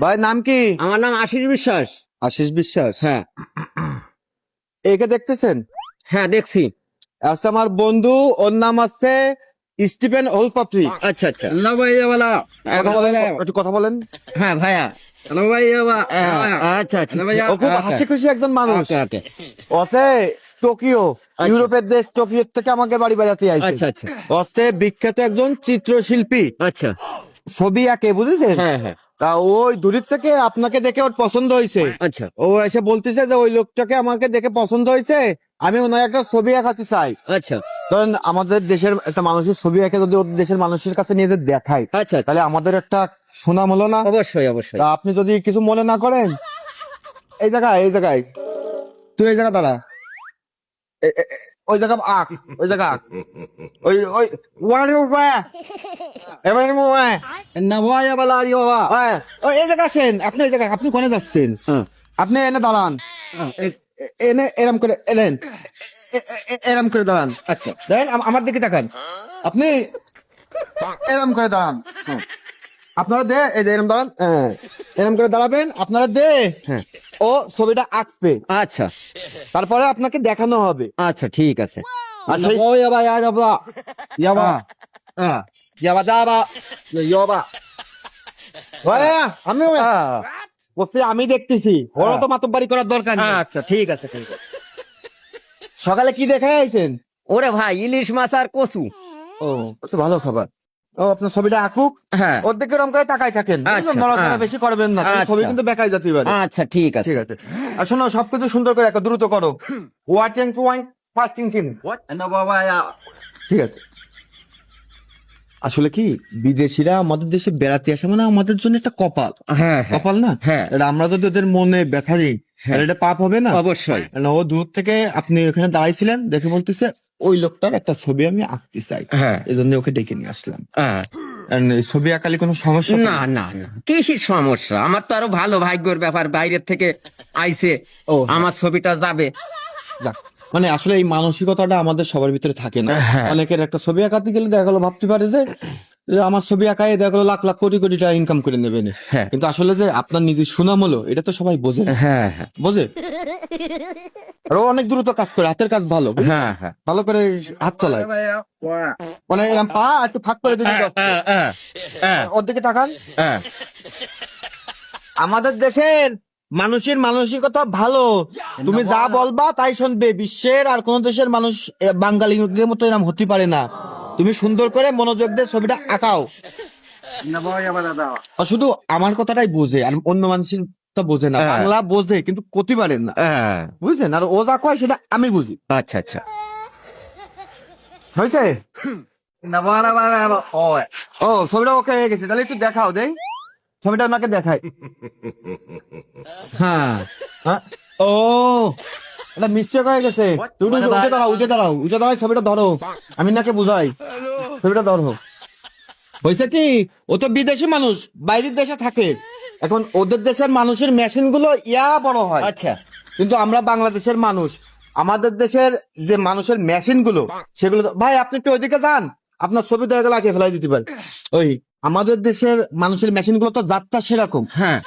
ভাই নাম কি? আমার নাম আশিস বিশ্বাস। আশিস বিশ্বাস। হ্যাঁ একে দেখতেছেন? হ্যাঁ দেখছি। আচ্ছা, আমার বন্ধু, ওর নাম আছে স্টিফেন ওলপাত্রি। আচ্ছা আচ্ছা। কথা বলেন, একটু কথা বলেন। হ্যাঁ ভাইয়া। আচ্ছা আচ্ছা। ও খুব হাসি খুশি একজন মানুষ। ওকে ওকে। আছে টোকিও, ইউরোপের দেশ টোকিও থেকে আমাকে বাড়ি বেড়াতে আইছে। আচ্ছা আচ্ছা আছে বিখ্যাত একজন চিত্রশিল্পী, আচ্ছা। ছবি আঁকে, বুঝেছেন? হ্যাঁ হ্যাঁ। তা ওই দূরের থেকে আপনাকে দেখে ওর পছন্দ হয়েছে। আচ্ছা ও এসে বলতেছে যে ওই লোকটাকে আমাকে দেখে পছন্দ হয়েছে, আমি ওনার একটা ছবি আঁকাতে চাই। আচ্ছা ধরেন আমাদের দেশের একটা মানুষের ছবি এঁকে যদি ওর দেশের মানুষের কাছে নিয়ে যে দেখাই, আচ্ছা। তাহলে আমাদের একটা সুনাম হলো না? অবশ্যই অবশ্যই। তা আপনি যদি কিছু মনে না করেন, এই জায়গায় তুই এই জায়গা দাঁড়া, ওই জায়গা আঁক, ওই জায়গা আঁক, ওই ওই ওয়ান এবার ওই এই জায়গা আসেন, আপনি এই জায়গায়, আপনি কোনে যাচ্ছেন? হ্যাঁ আপনি এনে দাঁড়ান, এনে এরম করে এলেন, এরম করে দাঁড়ান। আচ্ছা দেখেন আমার দিকে তাকান, আপনি এরম করে দাঁড়ান। আপনারা দে এই যে এরম দাঁড়ান, এরম করে দাঁড়াবেন, আপনারা দে। হ্যাঁ। ও ছবিটা আঁকবে, আচ্ছা তারপরে আপনাকে দেখানো হবে। আচ্ছা ঠিক আছে। আর সেই ভাইয়া, আমি দেখতেছি, ওরা তো মাতব্বারি করার দরকার নেই। আচ্ছা ঠিক আছে ঠিক আছে। সকালে কি দেখে আইছেন? ওরে ভাই ইলিশ মাছ আর কচু। ও তো ভালো খাবার। ও আপনার ছবিটা আঁকুক, হ্যাঁ ওর দিকে ওরম করে তাকাই থাকেন, আচ্ছা, নড়াচড়া হ্যাঁ। বেশি করবেন না, তাহলে আচ্ছা। ছবি কিন্তু বেকাই যেতে পারে। আচ্ছা ঠিক আছে। ঠিক আছে, আর শোনো, সবকিছু সুন্দর করে একটা দ্রুত করো। Watching point, fasting team. ঠিক আছে। আসলে কি, বিদেশিরা আমাদের দেশে বেড়াতে আসে মানে আমাদের জন্য একটা কপাল। হ্যাঁ হ্যাঁ কপাল না? হ্যাঁ। এটা আমরা যদি ওদের মনে ব্যথা দিই, তাহলে এটা পাপ হবে না? অবশ্যই। না, ও দূর থেকে আপনি ওখানে দাঁড়াইছিলেন দেখে বলতেছে ওই লোকটার একটা ছবি আমি আঁকতে চাই, হ্যাঁ। এই জন্য ওকে ডেকে নিয়ে আসলাম। হ্যাঁ। And এই ছবি আঁকালে কোনো সমস্যা না না না কিসের সমস্যা, আমার তো আরো ভালো ভাগ্যের ব্যাপার, বাইরের থেকে আইছে। ও আমার ছবিটা যাবে। যাক, মানে আসলে এই মানসিকতাটা আমাদের সবার ভিতরে থাকে না। হ্যাঁ। অনেকের একটা ছবি আঁকাতে গেলে দেখা গেলো ভাবতে পারে যে আমার ছবি আঁকায় দেখা গেলো লাখ লাখ কোটি কোটি টাকা ইনকাম করে নেবেন। হ্যাঁ। কিন্তু আসলে যে আপনার নিজের সুনাম হলো, এটা তো সবাই বোঝে না। হ্যাঁ হ্যাঁ বোঝে, আর ও অনেক দ্রুত কাজ করে, হাতের কাজ ভালো, হ্যাঁ হ্যাঁ। ভালো করে হাত চালায়, মানে এরকম পা একটু ফাঁক করে দিবি। ওর দিকে তাকান। হ্যাঁ। আমাদের দেশের মানুষের মানসিকতা ভালো, তুমি যা বলবা তাই শুনবে। বিশ্বের আর কোন দেশের মানুষ বাঙালিদের মতো এরকম হতে পারে না। তুমি সুন্দর করে মনোযোগ দিয়ে ছবিটা আঁকাও। আর শুধু আমার কথাটাই বোঝে, আর অন্য মানুষের তো বোঝে না। বাংলা বোঝে কিন্তু করতে পারেন না, হ্যাঁ। বুঝছেন? আর ও যা কয় সেটা আমি বুঝি। আচ্ছা আচ্ছা। হয়েছে? ও ছবিটা ওকে হয়ে গেছে, তাহলে একটু দেখাও দেই, ছবিটা ওনাকে দেখাই। হ্যাঁ। হ্যাঁ? ও এটা মিস্টেক হয়ে গেছে। তুমি উঠে দাঁড়াও, উঠে দাঁড়াও, উঠে দাঁড়াও, ছবিটা ধরো, আমি নাকে বুঝাই, ছবিটা ধরো। হয়েছে কি, ও তো বিদেশি মানুষ, বাইরের দেশে থাকে। এখন ওদের দেশের মানুষের মেশিন গুলো বড় হয়, আচ্ছা কিন্তু আমরা বাংলাদেশের মানুষ, আমাদের দেশের যে মানুষের মেশিন গুলো সেগুলো ভাই আপনি একটু ওইদিকে যান, আপনার ছবি দেখা গেলে আগে ফেলাই দিতে পারে। ওই আমাদের দেশের মানুষের মেশিন গুলো তো যাত্রা সেরকম, হ্যাঁ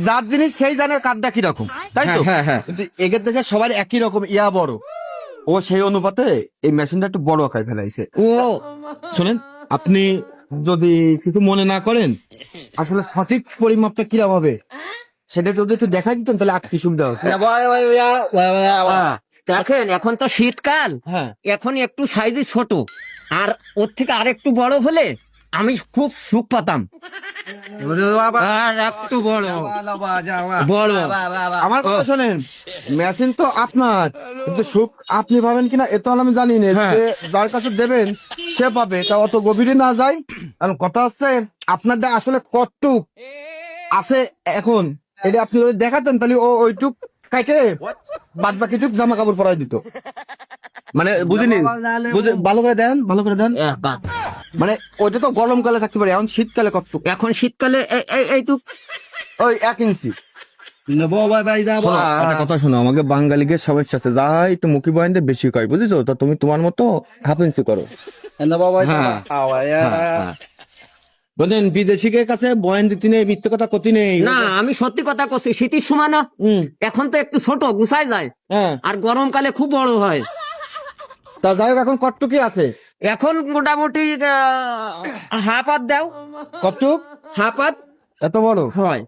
যার জিনিস সেই জানে কাঠটা কিরকম, তাই তো? হ্যাঁ, হ্যাঁ। কিন্তু এগের দেশে সবার একই রকম বড়, ও সেই অনুপাতে এই মেশিনটা একটু বড় আকারে ফেলাইছে। ও শোনেন, আপনি যদি কিছু মনে না করেন, আসলে সঠিক পরিমাপটা কিরকম হবে সেটা যদি একটু দেখা দিতেন, তাহলে আঁকতে সুবিধা হতো। দেখেন এখন তো শীতকাল, হ্যাঁ, এখন একটু সাইজে ছোট, আর ওর থেকে আর একটু বড় হলে আমি খুব সুখ পাতাম। আর একটু বড় বড়। আমার কথা শোনেন, মেশিন তো আপনার, কিন্তু সুখ আপনি পাবেন কিনা এ তো আমি জানি না। হ্যাঁ। যে যার কাছে দেবেন সে পাবে, তা অত গভীরে না যায়। কারণ কথা হচ্ছে আপনারটা আসলে কতটুক আছে এখন, এটা আপনি যদি দেখাতেন তাহলে ও ওইটুক কাইটে বাদ বাকিটুক জামা কাপড় পরাই দিত। মানে বুঝিনি, ভালো করে দেন, ভালো করে দেন। মানে ওইটা তো গরমকালে থাকতে পারে, এখন শীতকালে কতটুক? এখন শীতকালে এইটুক ওই 1 ইঞ্চি। শোনো, একটা কথা শোনো, আমাকে বাঙালিকে সবার সাথে যা একটু মুখী বয়ানতে বেশি কয়, বুঝেছো? তো তুমি তোমার মতো 1/2 ইঞ্চি করো। বলেন বিদেশিকের কাছে বয়ান দিতে নেই, মিথ্যে কথা কতি নেই। না আমি সত্যি কথা করছি, শীতের সময় না এখন তো একটু ছোট গুছাই যায়, হ্যাঁ, আর গরমকালে খুব বড় হয়। তা যাই হোক, এখন কটটুকি আছে? এখন মোটামুটি হাফ হাত দাও, কটটুক হাফ হাত এত বড়? হয়।